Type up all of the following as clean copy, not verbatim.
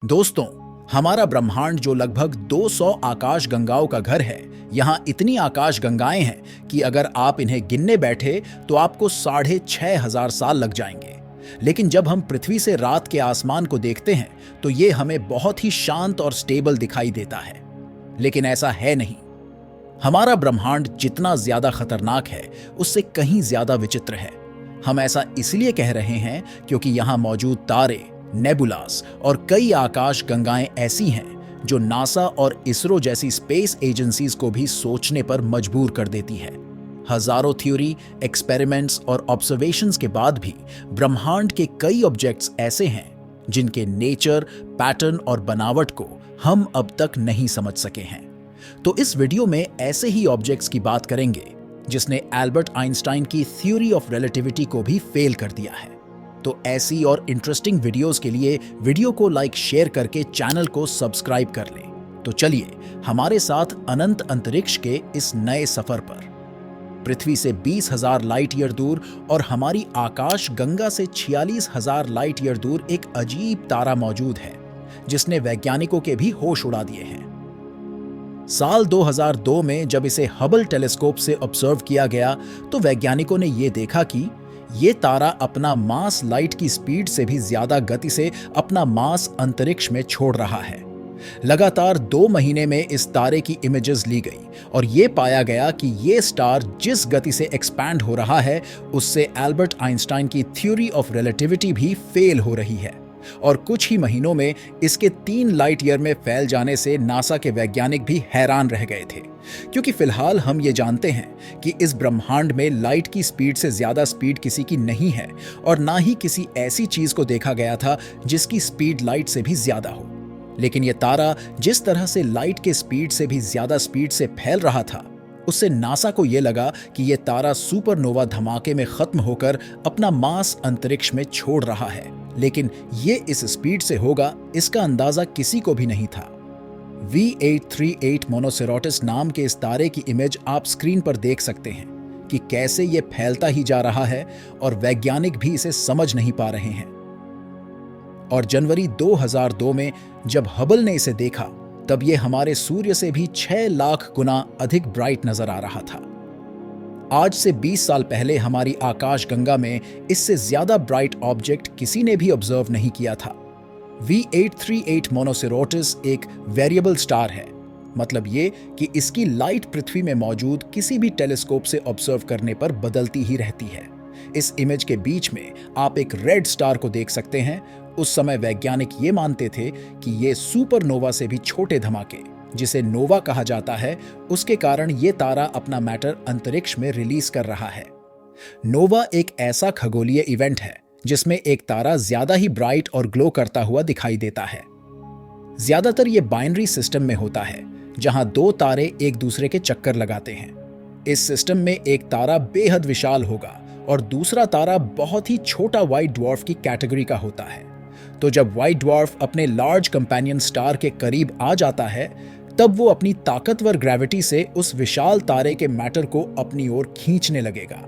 दोस्तों, हमारा ब्रह्मांड जो लगभग 200 आकाश गंगाओं का घर है, यहाँ इतनी आकाश गंगाएं हैं कि अगर आप इन्हें गिनने बैठे तो आपको 6,500 साल लग जाएंगे। लेकिन जब हम पृथ्वी से रात के आसमान को देखते हैं तो ये हमें बहुत ही शांत और स्टेबल दिखाई देता है। लेकिन ऐसा है नहीं। हमारा ब्रह्मांड जितना ज्यादा खतरनाक है उससे कहीं ज्यादा विचित्र है। हम ऐसा इसलिए कह रहे हैं क्योंकि यहाँ मौजूद तारे, नेबुलास और कई आकाश गंगाएं ऐसी हैं जो नासा और इसरो जैसी स्पेस एजेंसीज को भी सोचने पर मजबूर कर देती है। हजारों थ्योरी, एक्सपेरिमेंट्स और ऑब्जर्वेशंस के बाद भी ब्रह्मांड के कई ऑब्जेक्ट्स ऐसे हैं जिनके नेचर, पैटर्न और बनावट को हम अब तक नहीं समझ सके हैं। तो इस वीडियो में ऐसे ही ऑब्जेक्ट्स की बात करेंगे जिसने एल्बर्ट आइंस्टाइन की थ्योरी ऑफ रिलेटिविटी को भी फेल कर दिया है। तो ऐसी और इंटरेस्टिंग वीडियोस के लिए वीडियो को लाइक शेयर करके चैनल को सब्सक्राइब कर लें। तो चलिए हमारे साथ अनंत अंतरिक्ष के इस नए सफर पर। पृथ्वी से 20,000 लाइट ईयर दूर और हमारी आकाश गंगा से 46,000 लाइट ईयर दूर एक अजीब तारा मौजूद है जिसने वैज्ञानिकों के भी होश उड़ा दिए हैं। साल 2002 में जब इसे हबल टेलीस्कोप से ऑब्जर्व किया गया तो वैज्ञानिकों ने यह देखा कि ये तारा अपना मास लाइट की स्पीड से भी ज्यादा गति से अपना मास अंतरिक्ष में छोड़ रहा है। लगातार 2 महीने में इस तारे की इमेजेस ली गई और ये पाया गया कि ये स्टार जिस गति से एक्सपैंड हो रहा है उससे एल्बर्ट आइंस्टाइन की थ्योरी ऑफ रिलेटिविटी भी फेल हो रही है। और कुछ ही महीनों में इसके 3 लाइट ईयर में फैल जाने से नासा के वैज्ञानिक भी हैरान रह गए थे, क्योंकि फिलहाल हम ये जानते हैं कि इस ब्रह्मांड में लाइट की स्पीड से ज्यादा स्पीड किसी की नहीं है और ना ही किसी ऐसी चीज को देखा गया था जिसकी स्पीड लाइट से भी ज्यादा हो। लेकिन यह तारा जिस तरह से लाइट के स्पीड से भी ज्यादा स्पीड से फैल रहा था, उससे नासा को यह लगा कि यह तारा सुपरनोवा धमाके में खत्म होकर अपना मास अंतरिक्ष में छोड़ रहा है। लेकिन ये इस स्पीड से होगा इसका अंदाजा किसी को भी नहीं था। V838 मोनोसेरोटिस नाम के इस तारे की इमेज आप स्क्रीन पर देख सकते हैं कि कैसे ये फैलता ही जा रहा है और वैज्ञानिक भी इसे समझ नहीं पा रहे हैं। और जनवरी 2002 में जब हबल ने इसे देखा तब ये हमारे सूर्य से भी 6 लाख गुना अधिक ब्राइट नजर आ रहा था। आज से 20 साल पहले हमारी आकाश गंगा में इससे ज्यादा ब्राइट ऑब्जेक्ट किसी ने भी ऑब्जर्व नहीं किया था। V838 मोनोसेरोटिस एक वेरिएबल स्टार है, मतलब ये कि इसकी लाइट पृथ्वी में मौजूद किसी भी टेलीस्कोप से ऑब्जर्व करने पर बदलती ही रहती है। इस इमेज के बीच में आप एक रेड स्टार को देख सकते हैं। उस समय वैज्ञानिक ये मानते थे कि ये सुपरनोवा से भी छोटे धमाके, जिसे नोवा कहा जाता है, उसके कारण ये तारा अपना मैटर अंतरिक्ष में रिलीज कर रहा है। नोवा एक ऐसा खगोलीय इवेंट है जिसमें एक तारा ज्यादा ही ब्राइट और ग्लो करता हुआ दिखाई देता है। ज्यादातर ये बाइनरी सिस्टम में होता है जहां 2 तारे एक दूसरे के चक्कर लगाते हैं। इस सिस्टम में एक तारा बेहद विशाल होगा और दूसरा तारा बहुत ही छोटा व्हाइट ड्वार्फ की कैटेगरी का होता है। तो जब व्हाइट ड्वार्फ अपने लार्ज कंपेनियन स्टार के करीब आ जाता है तब वो अपनी ताकतवर ग्रेविटी से उस विशाल तारे के मैटर को अपनी ओर खींचने लगेगा।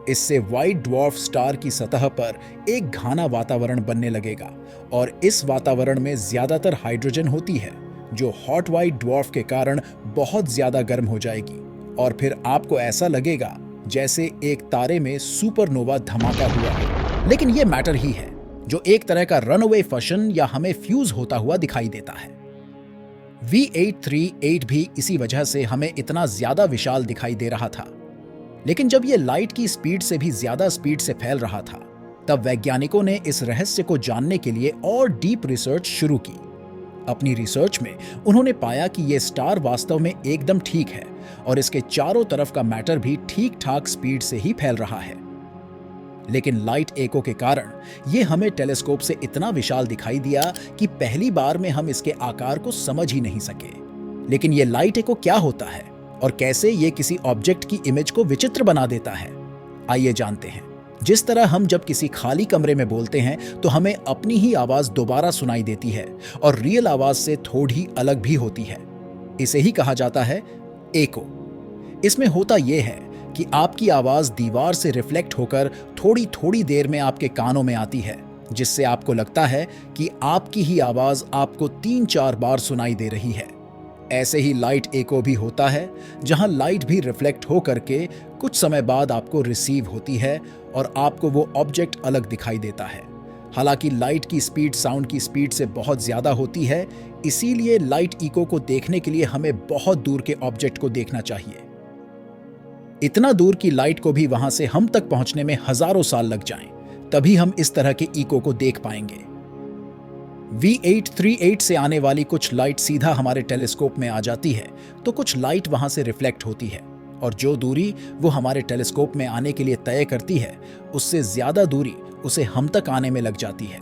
इससे व्हाइट ड्वार्फ स्टार की सतह पर एक घना वातावरण बनने लगेगा और इस वातावरण में ज्यादातर हाइड्रोजन होती है जो हॉट व्हाइट ड्वार्फ के कारण बहुत ज्यादा गर्म हो जाएगी और फिर आपको ऐसा लगेगा जैसे एक तारे में सुपरनोवा धमाका हुआ हो। लेकिन ये मैटर ही है जो एक तरह का रनअवे फशन या हमें फ्यूज होता हुआ दिखाई देता है। V838 भी इसी वजह से हमें इतना ज्यादा विशाल दिखाई दे रहा था। लेकिन जब यह लाइट की स्पीड से भी ज्यादा स्पीड से फैल रहा था तब वैज्ञानिकों ने इस रहस्य को जानने के लिए और डीप रिसर्च शुरू की। अपनी रिसर्च में उन्होंने पाया कि यह स्टार वास्तव में एकदम ठीक है और इसके चारों तरफ का मैटर भी ठीक ठाक स्पीड से ही फैल रहा है। लेकिन लाइट एको के कारण यह हमें टेलीस्कोप से इतना विशाल दिखाई दिया कि पहली बार में हम इसके आकार को समझ ही नहीं सके। लेकिन यह लाइट एको क्या होता है और कैसे यह किसी ऑब्जेक्ट की इमेज को विचित्र बना देता है, आइए जानते हैं। जिस तरह हम जब किसी खाली कमरे में बोलते हैं तो हमें अपनी ही आवाज दोबारा सुनाई देती है और रियल आवाज से थोड़ी अलग भी होती है, इसे ही कहा जाता है एको। इसमें होता यह है कि आपकी आवाज दीवार से रिफ्लेक्ट होकर थोड़ी थोड़ी देर में आपके कानों में आती है, जिससे आपको लगता है कि आपकी ही आवाज आपको 3-4 बार सुनाई दे रही है। ऐसे ही लाइट एको भी होता है, जहां लाइट भी रिफ्लेक्ट हो करके कुछ समय बाद आपको रिसीव होती है और आपको वो ऑब्जेक्ट अलग दिखाई देता है। हालांकि लाइट की स्पीड साउंड की स्पीड से बहुत ज्यादा होती है, इसीलिए लाइट इको को देखने के लिए हमें बहुत दूर के ऑब्जेक्ट को देखना चाहिए। इतना दूर की लाइट को भी वहां से हम तक पहुंचने में हजारों साल लग जाएं, तभी हम इस तरह के इको को देख पाएंगे। V838 से आने वाली कुछ लाइट सीधा हमारे टेलीस्कोप में आ जाती है, तो कुछ लाइट वहां से रिफ्लेक्ट होती है और जो दूरी वो हमारे टेलीस्कोप में आने के लिए तय करती है, उससे ज्यादा दूरी उसे हम तक आने में लग जाती है,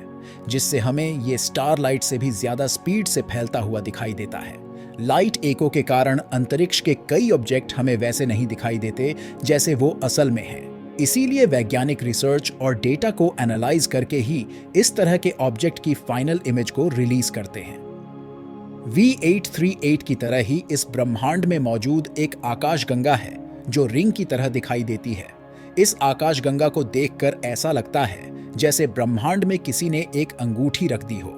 जिससे हमें ये स्टार लाइट से भी ज्यादा स्पीड से फैलता हुआ दिखाई देता है। लाइट एको के कारण अंतरिक्ष के कई ऑब्जेक्ट हमें वैसे नहीं दिखाई देते जैसे वो असल में हैं। इसीलिए वैज्ञानिक रिसर्च और डेटा को एनालाइज करके ही इस तरह के ऑब्जेक्ट की फाइनल इमेज को रिलीज करते हैं। V838 की तरह ही इस ब्रह्मांड में मौजूद एक आकाशगंगा है जो रिंग की तरह दिखाई देती है। इस आकाशगंगा को देखकर ऐसा लगता है जैसे ब्रह्मांड में किसी ने एक अंगूठी रख दी हो।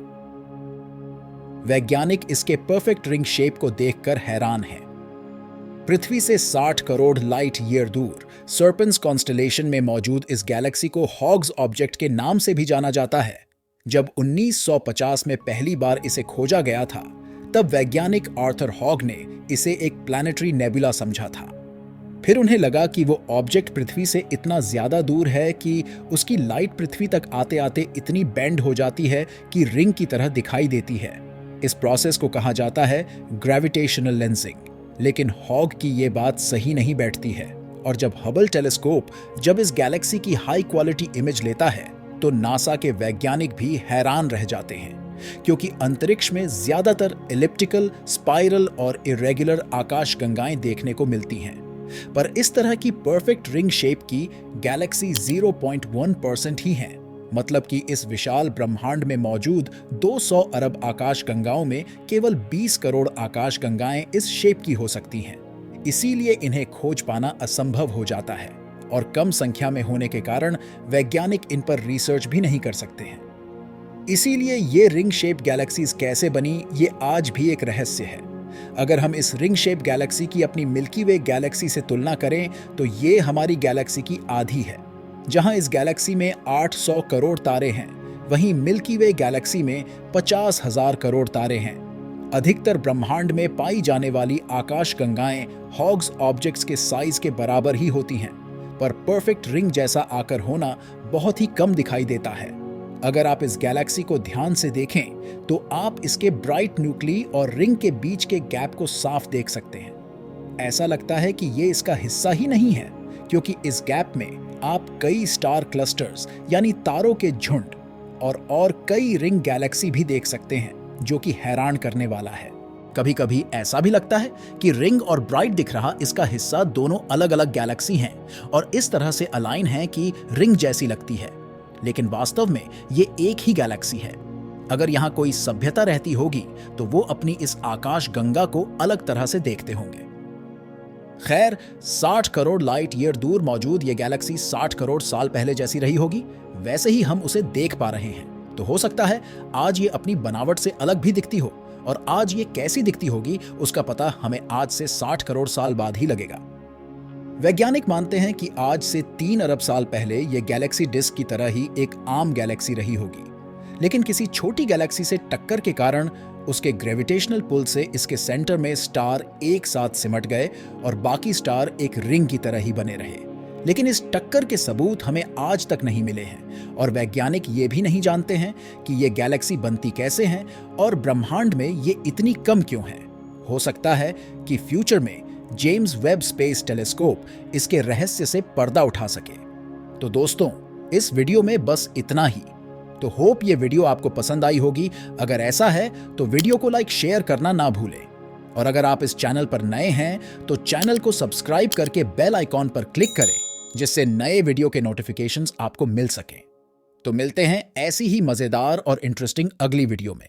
वैज्ञानिक इसके परफेक्ट रिंग शेप को देखकर हैरान हैं। पृथ्वी से 60 करोड़ लाइट ईयर दूर सर्पेंस कॉन्स्टेलेशन में मौजूद इस गैलेक्सी को हॉग्स ऑब्जेक्ट के नाम से भी जाना जाता है। जब 1950 में पहली बार इसे खोजा गया था, तब वैज्ञानिक आर्थर हॉग ने इसे एक प्लैनेटरी नेबुला समझा था। फिर उन्हें लगा कि वो ऑब्जेक्ट पृथ्वी से इतना ज्यादा दूर है कि उसकी लाइट पृथ्वी तक आते आते इतनी बेंड हो जाती है कि रिंग की तरह दिखाई देती है। इस प्रोसेस को कहा जाता है ग्रेविटेशनल लेंसिंग। लेकिन हॉग की ये बात सही नहीं बैठती है और जब हबल टेलीस्कोप जब इस गैलेक्सी की हाई क्वालिटी इमेज लेता है, तो नासा के वैज्ञानिक भी हैरान रह जाते हैं, क्योंकि अंतरिक्ष में ज्यादातर एलिप्टिकल, स्पाइरल और इरेगुलर आकाशगंगाएं देखने को मिलती हैं। पर इस तरह की परफेक्ट रिंग शेप की गैलेक्सी 0.1% ही हैं। मतलब कि इस विशाल ब्रह्मांड में मौजूद 200 अरब आकाशगंगाओं में केवल 20 करोड़ आकाशगंगाएं इस शेप की हो सकती हैं। इसीलिए इन्हें खोज पाना असंभव हो जाता है और कम संख्या में होने के कारण वैज्ञानिक इन पर रिसर्च भी नहीं कर सकते हैं। इसीलिए ये रिंग शेप गैलेक्सीज कैसे बनी, ये आज भी एक रहस्य है। अगर हम इस रिंग शेप गैलेक्सी की अपनी मिल्की वे गैलेक्सी से तुलना करें, तो ये हमारी गैलेक्सी की आधी है। जहां इस गैलेक्सी में 800 करोड़ तारे हैं, वहीं मिल्की वे गैलेक्सी में 50,000 करोड़ तारे हैं। अधिकतर ब्रह्मांड में पाई जाने वाली आकाशगंगाएं हॉग्स ऑब्जेक्ट्स के साइज के बराबर ही होती हैं, पर परफेक्ट रिंग जैसा आकर होना बहुत ही कम दिखाई देता है। अगर आप इस गैलेक्सी को ध्यान से देखें, तो आप इसके ब्राइट न्यूक्ली और रिंग के बीच के गैप को साफ देख सकते हैं। ऐसा लगता है कि ये इसका हिस्सा ही नहीं है, क्योंकि इस गैप में आप कई स्टार क्लस्टर्स यानी तारों के झुंड और कई रिंग गैलेक्सी भी देख सकते हैं, जो कि हैरान करने वाला है। कभी कभी ऐसा भी लगता है कि रिंग और ब्राइट दिख रहा इसका हिस्सा दोनों अलग अलग गैलेक्सी हैं और इस तरह से अलाइन है कि रिंग जैसी लगती है, लेकिन वास्तव में ये एक ही गैलेक्सी है। अगर यहाँ कोई सभ्यता रहती होगी तो वो अपनी इस आकाश गंगा को अलग तरह से देखते होंगे। खैर, 60 करोड़ लाइट ईयर दूर मौजूद ये गैलेक्सी 60 करोड़ साल पहले जैसी रही होगी, वैसे ही हम उसे देख पा रहे हैं। तो हो सकता है आज ये अपनी बनावट से अलग भी दिखती हो, और आज ये कैसी दिखती होगी उसका पता हमें आज से 60 करोड़ साल बाद ही लगेगा। वैज्ञानिक मानते हैं कि आज से 3 अरब साल पहले ये गैलेक्सी डिस्क की तरह ही एक आम गैलेक्सी रही होगी, लेकिन किसी छोटी गैलेक्सी से टक्कर के कारण उसके ग्रेविटेशनल पुल से इसके सेंटर में स्टार एक साथ सिमट गए और बाकी स्टार एक रिंग की तरह ही बने रहे। लेकिन इस टक्कर के सबूत हमें आज तक नहीं मिले हैं और वैज्ञानिक ये भी नहीं जानते हैं कि ये गैलेक्सी बनती कैसे हैं और ब्रह्मांड में ये इतनी कम क्यों हैं। हो सकता है कि फ्यूचर में जेम्स वेब स्पेस टेलीस्कोप इसके रहस्य से पर्दा उठा सके। तो दोस्तों, इस वीडियो में बस इतना ही। तो होप ये वीडियो आपको पसंद आई होगी। अगर ऐसा है तो वीडियो को लाइक शेयर करना ना भूलें, और अगर आप इस चैनल पर नए हैं तो चैनल को सब्सक्राइब करके बेल आइकॉन पर क्लिक करें, जिससे नए वीडियो के नोटिफिकेशंस आपको मिल सकें। तो मिलते हैं ऐसी ही मजेदार और इंटरेस्टिंग अगली वीडियो में।